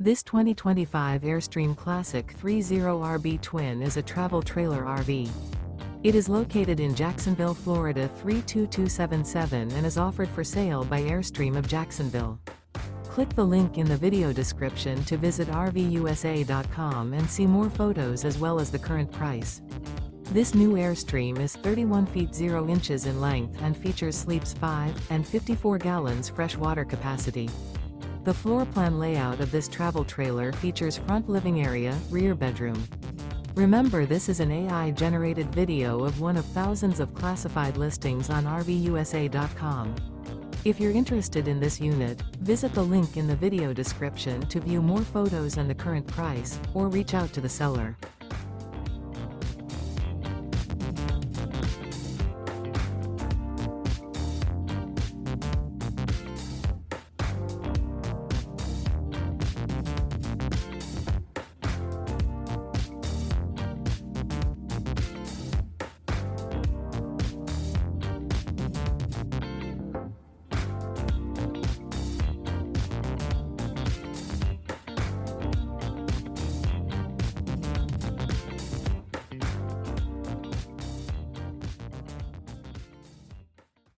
This 2025 Airstream Classic 30RB Twin is a travel trailer RV. It is located in Jacksonville, Florida 32277 and is offered for sale by Airstream of Jacksonville. Click the link in the video description to visit RVUSA.com and see more photos as well as the current price. This new Airstream is 31 feet 0 inches in length and features sleeps 5 and 54 gallons fresh water capacity. The floor plan layout of this travel trailer features front living area, rear bedroom. Remember, this is an AI-generated video of one of thousands of classified listings on RVUSA.com. If you're interested in this unit, visit the link in the video description to view more photos and the current price, or reach out to the seller.